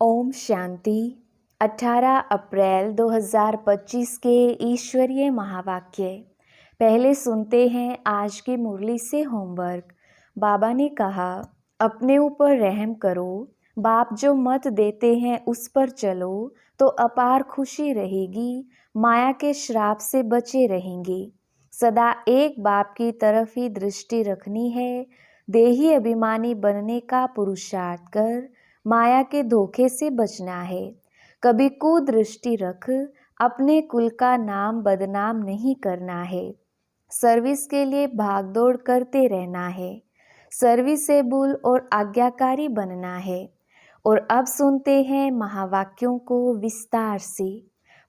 ओम शांति। 18 अप्रैल 2025 के ईश्वरीय महावाक्य। पहले सुनते हैं आज की मुरली से होमवर्क। बाबा ने कहा, अपने ऊपर रहम करो। बाप जो मत देते हैं उस पर चलो तो अपार खुशी रहेगी। माया के श्राप से बचे रहेंगे। सदा एक बाप की तरफ ही दृष्टि रखनी है। देही अभिमानी बनने का पुरुषार्थ कर माया के धोखे से बचना है। कभी कुदृष्टि रख अपने कुल का नाम बदनाम नहीं करना है। सर्विस के लिए भागदौड़ करते रहना है। सर्विसेबल और आज्ञाकारी बनना है। और अब सुनते हैं महावाक्यों को विस्तार से।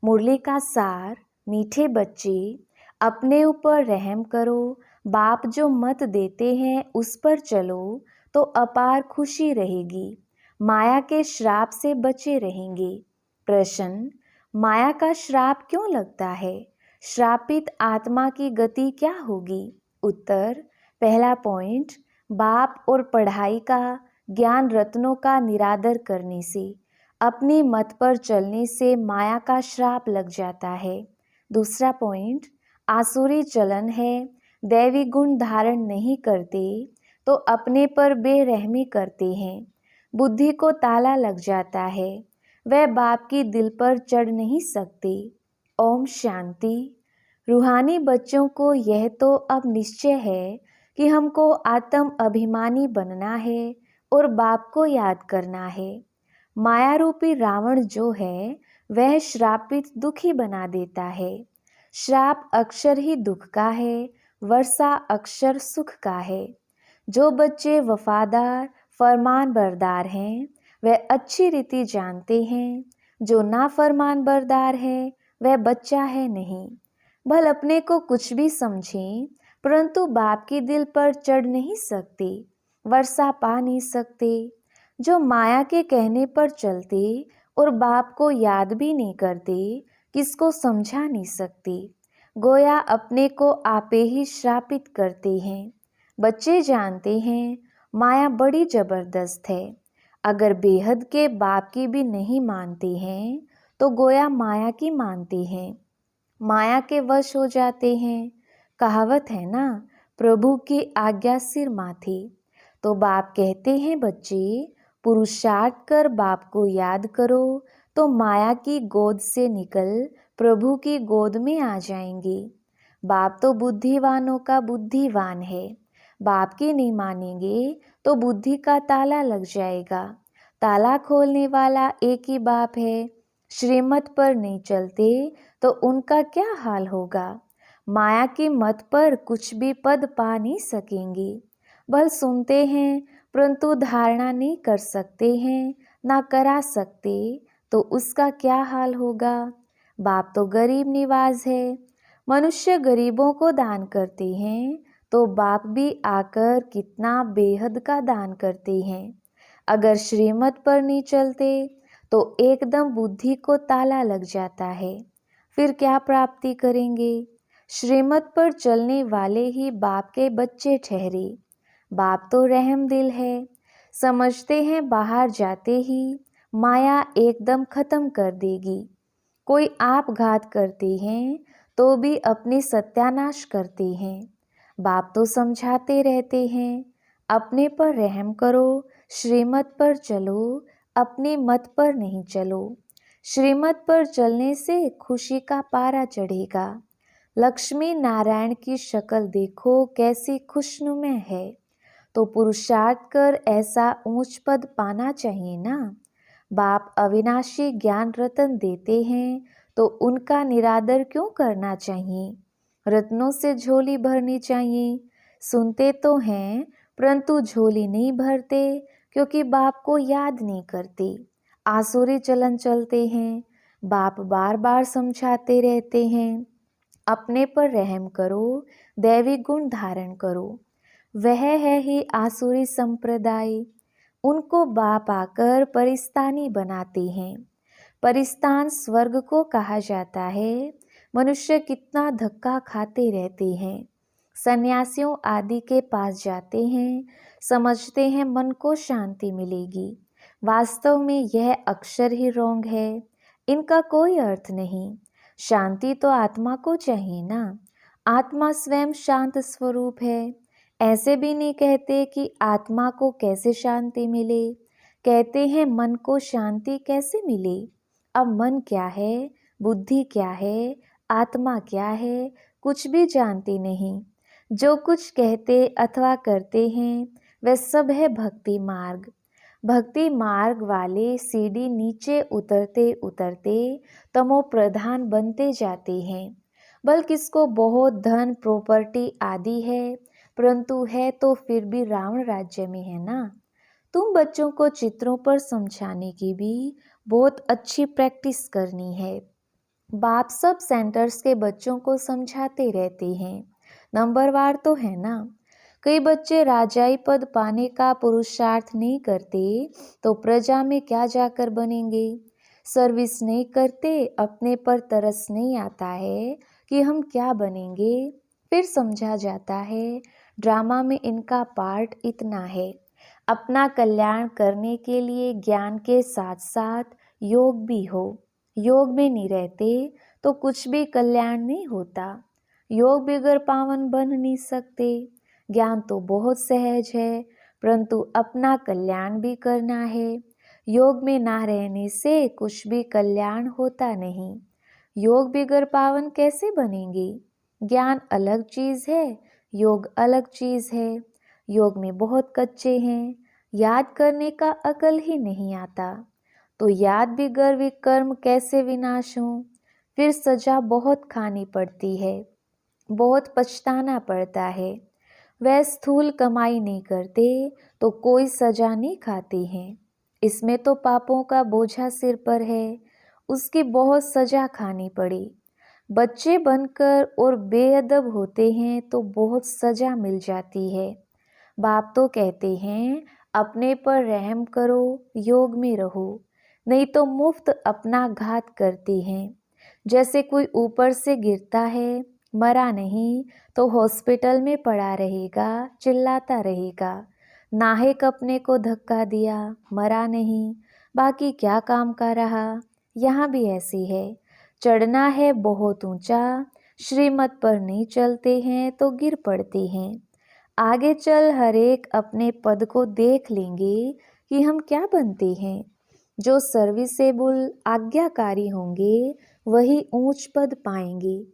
मुरली का सार। मीठे बच्चे, अपने ऊपर रहम करो। बाप जो मत देते हैं उस पर चलो तो अपार खुशी रहेगी। माया के श्राप से बचे रहेंगे। प्रश्न, माया का श्राप क्यों लगता है? श्रापित आत्मा की गति क्या होगी? उत्तर, पहला पॉइंट, बाप और पढ़ाई का, ज्ञान रत्नों का निरादर करने से, अपनी मत पर चलने से माया का श्राप लग जाता है। दूसरा पॉइंट, आसुरी चलन है, दैवी गुण धारण नहीं करते तो अपने पर बेरहमी करते हैं। बुद्धि को ताला लग जाता है, वह बाप की दिल पर चढ़ नहीं सकते। ओम शांति। रूहानी बच्चों को यह तो अब निश्चय है कि हमको आत्म अभिमानी बनना है और बाप को याद करना है। माया रूपी रावण जो है वह श्रापित दुखी बना देता है। श्राप अक्षर ही दुख का है, वर्षा अक्षर सुख का है। जो बच्चे वफादार फरमान बरदार हैं वह अच्छी रीति जानते हैं। जो ना फरमान बरदार है वह बच्चा है नहीं। भल अपने को कुछ भी समझें परंतु बाप की दिल पर चढ़ नहीं सकते, वर्षा पा नहीं सकते। जो माया के कहने पर चलते और बाप को याद भी नहीं करते, किसको समझा नहीं सकते। गोया अपने को आपे ही श्रापित करते हैं। बच्चे जानते हैं माया बड़ी जबरदस्त है। अगर बेहद के बाप की भी नहीं मानते हैं तो गोया माया की मानते हैं, माया के वश हो जाते हैं। कहावत है ना, प्रभु की आज्ञा सिर माथे। तो बाप कहते हैं, बच्चे पुरुषार्थ कर बाप को याद करो तो माया की गोद से निकल प्रभु की गोद में आ जाएंगे। बाप तो बुद्धिवानों का बुद्धिवान है। बाप की नहीं मानेंगे तो बुद्धि का ताला लग जाएगा। ताला खोलने वाला एक ही बाप है। श्रीमत पर नहीं चलते तो उनका क्या हाल होगा? माया की मत पर कुछ भी पद पा नहीं सकेंगे। बल सुनते हैं परंतु धारणा नहीं कर सकते हैं, ना करा सकते, तो उसका क्या हाल होगा? बाप तो गरीब निवाज है। मनुष्य गरीबों को दान करते हैं तो बाप भी आकर कितना बेहद का दान करते हैं। अगर श्रीमत पर नहीं चलते तो एकदम बुद्धि को ताला लग जाता है। फिर क्या प्राप्ति करेंगे? श्रीमत पर चलने वाले ही बाप के बच्चे ठहरे। बाप तो रहम दिल है। समझते हैं बाहर जाते ही माया एकदम खत्म कर देगी। कोई आप घात करते हैं तो भी अपनी सत्यानाश करते हैं। बाप तो समझाते रहते हैं, अपने पर रहम करो, श्रीमत पर चलो, अपनी मत पर नहीं चलो। श्रीमत पर चलने से खुशी का पारा चढ़ेगा। लक्ष्मी नारायण की शक्ल देखो कैसी खुशनुमा है। तो पुरुषार्थ कर ऐसा ऊंच पद पाना चाहिए ना। बाप अविनाशी ज्ञान रतन देते हैं तो उनका निरादर क्यों करना चाहिए? रत्नों से झोली भरनी चाहिए। सुनते तो हैं परंतु झोली नहीं भरते क्योंकि बाप को याद नहीं करते। आसुरी चलन चलते हैं। बाप बार बार समझाते रहते हैं, अपने पर रहम करो, दैवी गुण धारण करो। वह है ही आसुरी संप्रदाय। उनको बाप आकर परिस्तानी बनाते हैं। परिस्तान स्वर्ग को कहा जाता है। मनुष्य कितना धक्का खाते रहते हैं। सन्यासियों आदि के पास जाते हैं, समझते हैं मन को शांति मिलेगी। वास्तव में यह अक्षर ही रोंग है, इनका कोई अर्थ नहीं। शांति तो आत्मा को चाहिए ना। आत्मा स्वयं शांत स्वरूप है। ऐसे भी नहीं कहते कि आत्मा को कैसे शांति मिले, कहते हैं मन को शांति कैसे मिले। अब मन क्या है, बुद्धि क्या है, आत्मा क्या है, कुछ भी जानती नहीं। जो कुछ कहते अथवा करते हैं वह सब है भक्ति मार्ग। भक्ति मार्ग वाले सीढ़ी नीचे उतरते उतरते तमो प्रधान बनते जाते हैं। बल्कि किसको बहुत धन प्रॉपर्टी आदि है, परंतु है तो फिर भी रावण राज्य में है ना। तुम बच्चों को चित्रों पर समझाने की भी बहुत अच्छी प्रैक्टिस करनी है। बाप सब सेंटर्स के बच्चों को समझाते रहते हैं, नंबरवार तो है ना। कई बच्चे राजाई पद पाने का पुरुषार्थ नहीं करते तो प्रजा में क्या जाकर बनेंगे। सर्विस नहीं करते, अपने पर तरस नहीं आता है कि हम क्या बनेंगे। फिर समझा जाता है ड्रामा में इनका पार्ट इतना है। अपना कल्याण करने के लिए ज्ञान के साथ साथ योग भी हो। योग में नहीं रहते तो कुछ भी कल्याण नहीं होता। योग बगैर पावन बन नहीं सकते। ज्ञान तो बहुत सहज है, परंतु अपना कल्याण भी करना है। योग में ना रहने से कुछ भी कल्याण होता नहीं। योग बगैर पावन कैसे बनेंगे। ज्ञान अलग चीज़ है, योग अलग चीज़ है। योग में बहुत कच्चे हैं, याद करने का अकल ही नहीं आता। तो याद बगैर विकर्म कैसे विनाश हों। फिर सजा बहुत खानी पड़ती है, बहुत पछताना पड़ता है। वह स्थूल कमाई नहीं करते तो कोई सजा नहीं खाते हैं। इसमें तो पापों का बोझा सिर पर है, उसकी बहुत सजा खानी पड़ी। बच्चे बनकर और बेअदब होते हैं तो बहुत सजा मिल जाती है। बाप तो कहते हैं अपने पर रहम करो, योग में रहो, नहीं तो मुफ्त अपना घात करते हैं। जैसे कोई ऊपर से गिरता है, मरा नहीं तो हॉस्पिटल में पड़ा रहेगा, चिल्लाता रहेगा। नाहक अपने को धक्का दिया, मरा नहीं, बाकी क्या काम का रहा। यहाँ भी ऐसी है, चढ़ना है बहुत ऊंचा, श्रीमत पर नहीं चलते हैं तो गिर पड़ते हैं। आगे चल हर एक अपने पद को देख लेंगे कि हम क्या बनते हैं। जो सर्विसेबल आज्ञाकारी होंगे वही ऊंच पद पाएंगे,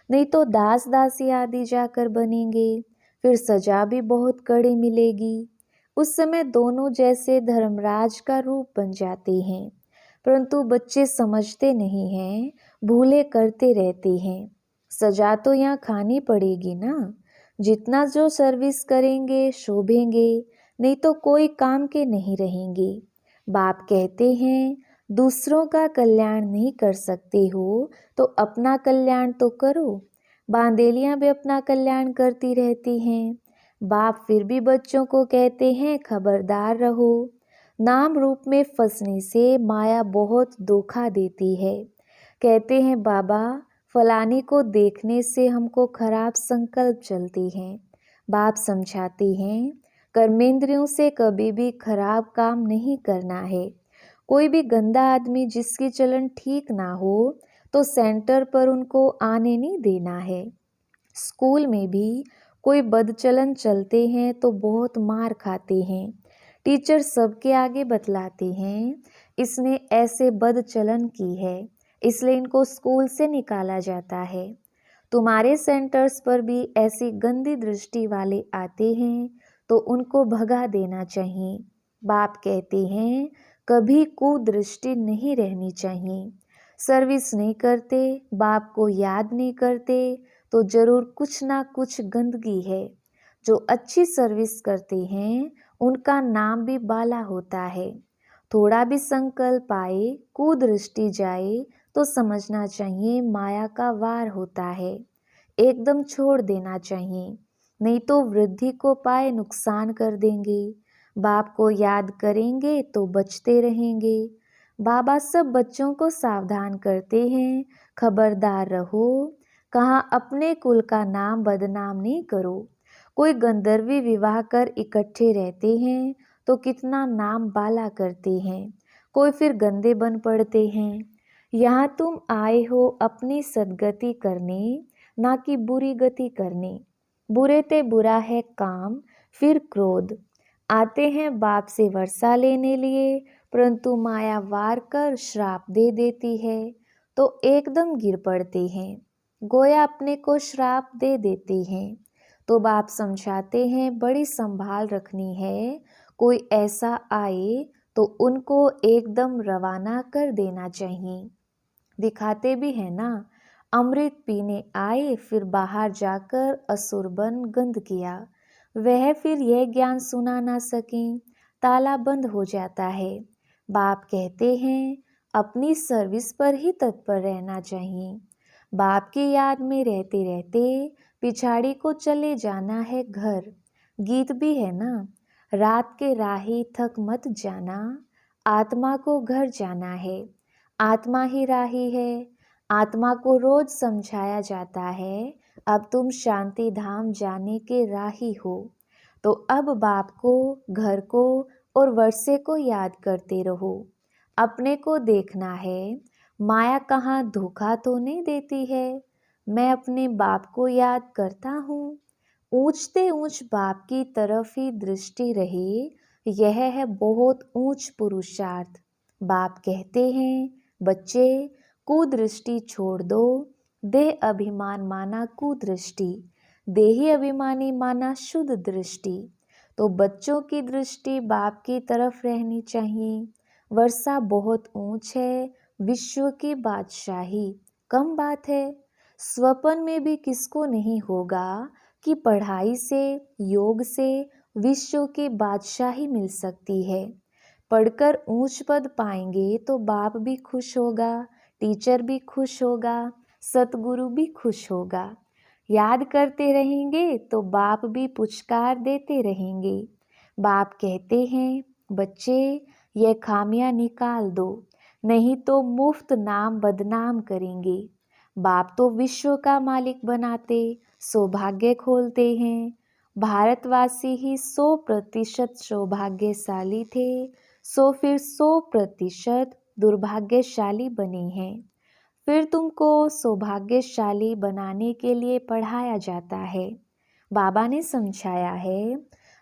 नहीं तो दास दासी आदि जाकर बनेंगे। फिर सजा भी बहुत कड़ी मिलेगी। उस समय दोनों जैसे धर्मराज का रूप बन जाते हैं, परंतु बच्चे समझते नहीं हैं, भूले करते रहते हैं। सजा तो यहाँ खानी पड़ेगी ना। जितना जो सर्विस करेंगे शोभेंगे, नहीं तो कोई काम के नहीं रहेंगे। बाप कहते हैं दूसरों का कल्याण नहीं कर सकते हो तो अपना कल्याण तो करो। बांदेलियां भी अपना कल्याण करती रहती हैं। बाप फिर भी बच्चों को कहते हैं खबरदार रहो। नाम रूप में फंसने से माया बहुत धोखा देती है। कहते हैं बाबा फलानी को देखने से हमको खराब संकल्प चलती हैं। बाप समझाते हैं कर्मेंद्रियों से कभी भी खराब काम नहीं करना है। कोई भी गंदा आदमी जिसकी चलन ठीक ना हो तो सेंटर पर उनको आने नहीं देना है। स्कूल में भी कोई बदचलन चलते हैं तो बहुत मार खाते हैं। टीचर सबके आगे बतलाते हैं इसने ऐसे बदचलन की है, इसलिए इनको स्कूल से निकाला जाता है। तुम्हारे सेंटर्स पर भी ऐसी गंदी दृष्टि वाले आते हैं तो उनको भगा देना चाहिए। बाप कहते हैं कभी कुदृष्टि नहीं रहनी चाहिए। सर्विस नहीं करते, बाप को याद नहीं करते तो जरूर कुछ ना कुछ गंदगी है। जो अच्छी सर्विस करते हैं उनका नाम भी बाला होता है। थोड़ा भी संकल्प आए, कुदृष्टि जाए तो समझना चाहिए माया का वार होता है। एकदम छोड़ देना चाहिए, नहीं तो वृद्धि को पाए नुकसान कर देंगे। बाप को याद करेंगे तो बचते रहेंगे। बाबा सब बच्चों को सावधान करते हैं खबरदार रहो, कहाँ अपने कुल का नाम बदनाम नहीं करो। कोई गंधर्वी विवाह कर इकट्ठे रहते हैं तो कितना नाम बाला करते हैं, कोई फिर गंदे बन पड़ते हैं। यहाँ तुम आए हो अपनी सद्गति करने, ना कि बुरी गति करने। बुरे ते बुरा है काम, फिर क्रोध। आते हैं बाप से वर्षा लेने लिए, परंतु माया वार कर श्राप दे देती है, तो एकदम गिर पड़ते हैं, गोया अपने को श्राप दे देते हैं। तो बाप समझाते हैं बड़ी संभाल रखनी है, कोई ऐसा आए तो उनको एकदम रवाना कर देना चाहिए। दिखाते भी है ना, अमृत पीने आए फिर बाहर जाकर असुर बन गंध किया, वह फिर यह ज्ञान सुना ना सकें, ताला बंद हो जाता है। बाप कहते हैं अपनी सर्विस पर ही तत्पर रहना चाहिए। बाप की याद में रहते रहते पिछाड़ी को चले जाना है घर। गीत भी है ना, रात के राही थक मत जाना, आत्मा को घर जाना है। आत्मा ही राही है, आत्मा को रोज समझाया जाता है, अब तुम शांति धाम जाने के राही हो। तो अब बाप को, घर को और वर्षे को याद करते रहो। अपने को देखना है, माया कहाँ धोखा तो नहीं देती है। मैं अपने बाप को याद करता हूँ, ऊंचते ऊंच बाप की तरफ ही दृष्टि रहे, यह है बहुत ऊंच पुरुषार्थ। बाप कहते हैं बच्चे, कुदृष्टि छोड़ दो, देह अभिमान माना कुदृष्टि, देही अभिमानी माना शुद्ध दृष्टि। तो बच्चों की दृष्टि बाप की तरफ रहनी चाहिए। वर्षा बहुत ऊंच है, विश्व की बादशाही कम बात है। स्वप्न में भी किसको नहीं होगा कि पढ़ाई से, योग से विश्व की बादशाही मिल सकती है। पढ़कर ऊंच पद पाएंगे तो बाप भी खुश होगा, टीचर भी खुश होगा, सतगुरु भी खुश होगा। याद करते रहेंगे तो बाप भी पुचकार देते रहेंगे। बाप कहते हैं बच्चे, यह खामियां निकाल दो, नहीं तो मुफ्त नाम बदनाम करेंगे। बाप तो विश्व का मालिक बनाते, सौभाग्य खोलते हैं। भारतवासी ही 100% सौभाग्यशाली थे, सो फिर 100% दुर्भाग्यशाली बने हैं। फिर तुमको सौभाग्यशाली बनाने के लिए पढ़ाया जाता है। बाबा ने समझाया है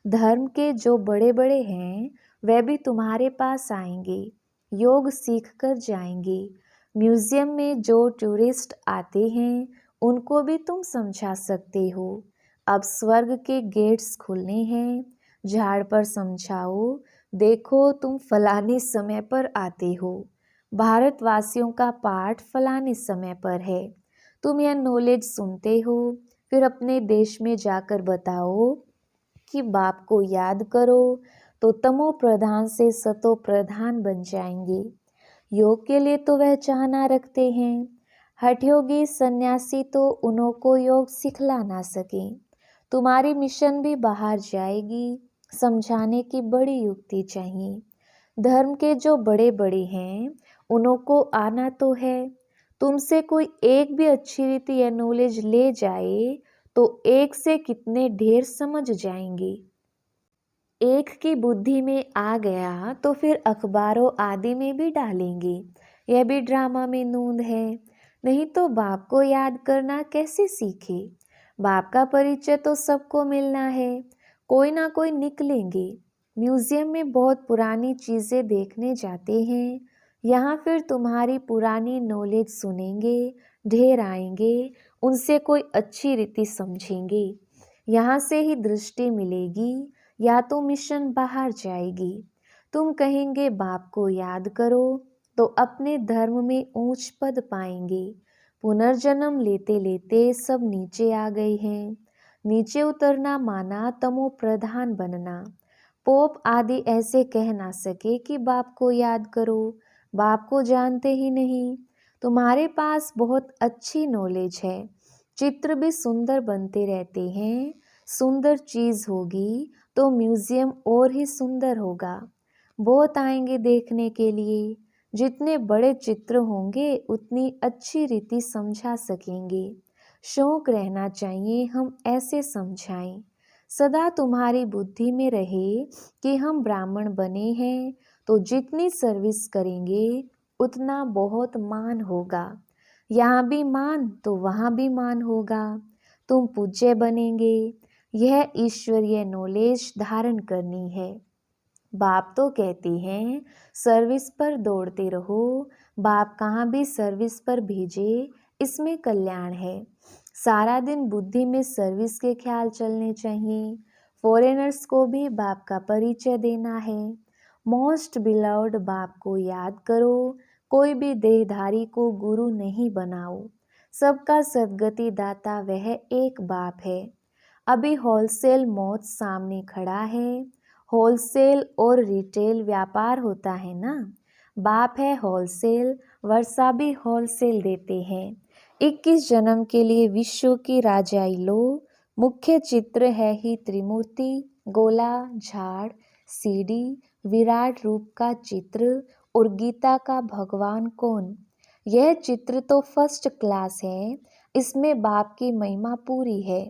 धर्म के जो बड़े बड़े हैं वह भी तुम्हारे पास आएंगे, योग सीख कर जाएंगे। म्यूजियम में जो टूरिस्ट आते हैं उनको भी तुम समझा सकते हो। अब स्वर्ग के गेट्स खुलने हैं, झाड़ पर समझाओ, देखो तुम फलाने समय पर आते हो, भारतवासियों का पाठ फलाने समय पर है। तुम यह नॉलेज सुनते हो, फिर अपने देश में जाकर बताओ कि बाप को याद करो, तो तमो प्रधान से सतो प्रधान बन जाएंगे। योग के लिए तो वह चाहना रखते हैं, हठयोगी सन्यासी तो उन्हों को योग सिखला ना सके। तुम्हारी मिशन भी बाहर जाएगी, समझाने की बड़ी युक्ति चाहिए। धर्म के जो बड़े बड़े हैं उन्हों को आना तो है। तुमसे कोई एक भी अच्छी रीति या नॉलेज ले जाए तो एक से कितने ढेर समझ जाएंगे। एक की बुद्धि में आ गया तो फिर अखबारों आदि में भी डालेंगे, यह भी ड्रामा में नूंद है। नहीं तो बाप को याद करना कैसे सीखे। बाप का परिचय तो सबको मिलना है, कोई ना कोई निकलेंगे। म्यूजियम में बहुत पुरानी चीज़ें देखने जाते हैं, यहाँ फिर तुम्हारी पुरानी नॉलेज सुनेंगे, ढेर आएंगे, उनसे कोई अच्छी रीति समझेंगे। यहाँ से ही दृष्टि मिलेगी, या तो मिशन बाहर जाएगी। तुम कहेंगे बाप को याद करो तो अपने धर्म में ऊंच पद पाएंगे। पुनर्जन्म लेते लेते सब नीचे आ गए हैं। नीचे उतरना माना तमो प्रधान बनना। पोप आदि ऐसे कह ना सके कि बाप को याद करो, बाप को जानते ही नहीं। तुम्हारे पास बहुत अच्छी नॉलेज है, चित्र भी सुंदर बनते रहते हैं। सुंदर चीज़ होगी तो म्यूजियम और ही सुंदर होगा, बहुत आएंगे देखने के लिए। जितने बड़े चित्र होंगे उतनी अच्छी रीति समझा सकेंगे। शौक रहना चाहिए हम ऐसे समझाएं। सदा तुम्हारी बुद्धि में रहे कि हम ब्राह्मण बने हैं तो जितनी सर्विस करेंगे उतना बहुत मान होगा। यहाँ भी मान तो वहाँ भी मान होगा। तुम पूज्य बनेंगे। यह ईश्वरीय नॉलेज धारण करनी है। बाप तो कहते हैं सर्विस पर दौड़ते रहो। बाप कहाँ भी सर्विस पर भेजे, इसमें कल्याण है। सारा दिन बुद्धि में सर्विस के ख्याल चलने चाहिए। फॉरेनर्स को भी बाप का परिचय देना है। मोस्ट बिलव्ड बाप को याद करो। कोई भी देहधारी को गुरु नहीं बनाओ। सबका सद्गति दाता वह एक बाप है। अभी होलसेल मौत सामने खड़ा है। होलसेल और रिटेल व्यापार होता है ना। बाप है होलसेल, वर्षा भी होलसेल देते हैं। 21 जन्म के लिए विश्व की राजाई लो। मुख्य चित्र है ही त्रिमूर्ति, गोला, झाड़, सीढ़ी, विराट रूप का चित्र और गीता का भगवान कौन। यह चित्र तो फर्स्ट क्लास है। इसमें बाप की महिमा पूरी है।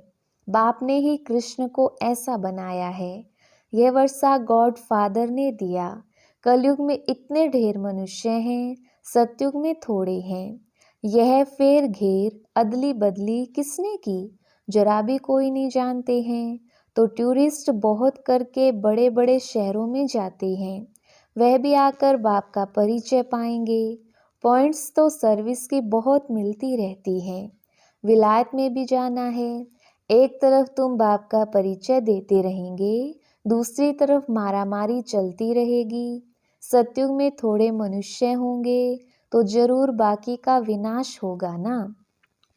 बाप ने ही कृष्ण को ऐसा बनाया है। यह वर्षा गॉड फादर ने दिया। कलयुग में इतने ढेर मनुष्य हैं, सतयुग में थोड़े हैं। यह फेर घेर अदली बदली किसने की, जरा भी कोई नहीं जानते हैं। तो टूरिस्ट बहुत करके बड़े बड़े शहरों में जाते हैं। वह भी आकर बाप का परिचय पाएंगे। पॉइंट्स तो सर्विस की बहुत मिलती रहती हैं। विलायत में भी जाना है। एक तरफ तुम बाप का परिचय देते रहेंगे, दूसरी तरफ मारामारी चलती रहेगी। सतयुग में थोड़े मनुष्य होंगे तो जरूर बाकी का विनाश होगा ना।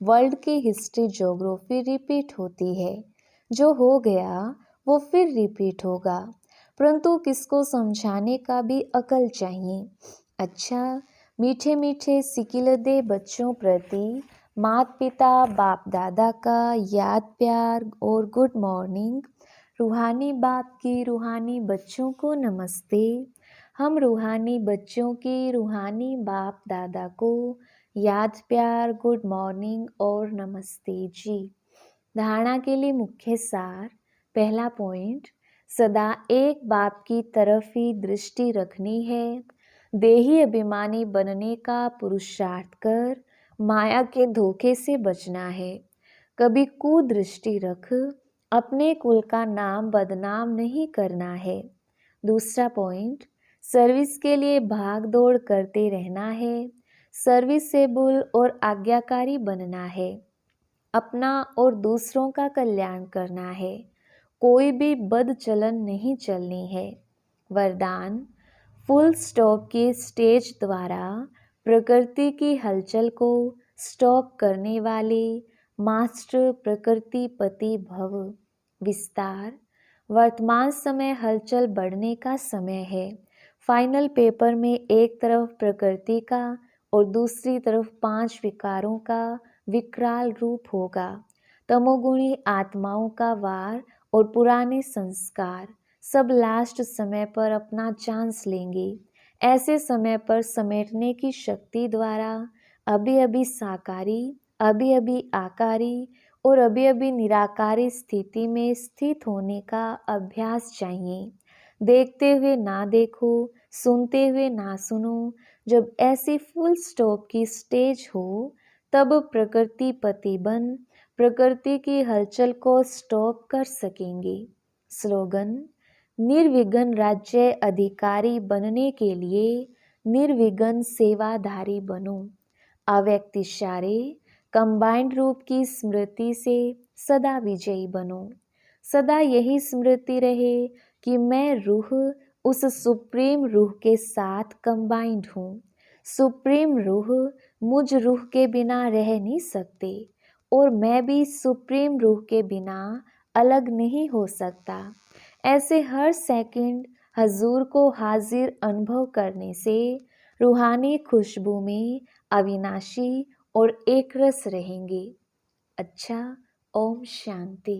वर्ल्ड की हिस्ट्री ज्योग्राफी रिपीट होती है। जो हो गया वो फिर रिपीट होगा, परंतु किसको समझाने का भी अकल चाहिए। अच्छा, मीठे मीठे सिकिलदे बच्चों प्रति माता पिता बाप दादा का याद प्यार और गुड मॉर्निंग। रूहानी बाप की रूहानी बच्चों को नमस्ते। हम रूहानी बच्चों की रूहानी बाप दादा को याद प्यार गुड मॉर्निंग और नमस्ते जी। धारणा के लिए मुख्य सार। पहला पॉइंट, सदा एक बाप की तरफ ही दृष्टि रखनी है। देही अभिमानी बनने का पुरुषार्थ कर माया के धोखे से बचना है। कभी कुदृष्टि रख, अपने कुल का नाम बदनाम नहीं करना है। दूसरा पॉइंट, सर्विस के लिए भाग दौड़ करते रहना है। सर्विसेबल और आज्ञाकारी बनना है। अपना और दूसरों का कल्याण करना है। कोई भी बद चलन नहीं चलनी है। वरदान, फुल स्टॉप की स्टेज द्वारा प्रकृति की हलचल को स्टॉप करने वाले मास्टर प्रकृति पति भव। विस्तार, वर्तमान समय हलचल बढ़ने का समय है। फाइनल पेपर में एक तरफ प्रकृति का और दूसरी तरफ 5 विकारों का विकराल रूप होगा। तमोगुणी आत्माओं का वार और पुराने संस्कार सब लास्ट समय पर अपना चांस लेंगे। ऐसे समय पर समेटने की शक्ति द्वारा अभी अभी साकारी, अभी अभी आकारी और अभी अभी निराकारी स्थिति में स्थित होने का अभ्यास चाहिए। देखते हुए ना देखो, सुनते हुए ना सुनो। जब ऐसी फुल स्टॉप की स्टेज हो तब प्रकृति पति बन प्रकृति की हलचल को स्टॉप कर सकेंगे। स्लोगन, निर्विघ्न राज्य अधिकारी बनने के लिए निर्विघ्न सेवाधारी बनो। अव्यक्त इशारे, कंबाइंड रूप की स्मृति से सदा विजयी बनो। सदा यही स्मृति रहे कि मैं रूह उस सुप्रीम रूह के साथ कंबाइंड हूँ। सुप्रीम रूह मुझ रूह के बिना रह नहीं सकते और मैं भी सुप्रीम रूह के बिना अलग नहीं हो सकता। ऐसे हर सेकंड हजूर को हाजिर अनुभव करने से रूहानी खुशबू में अविनाशी और एक रस रहेंगे। अच्छा, ओम शांति।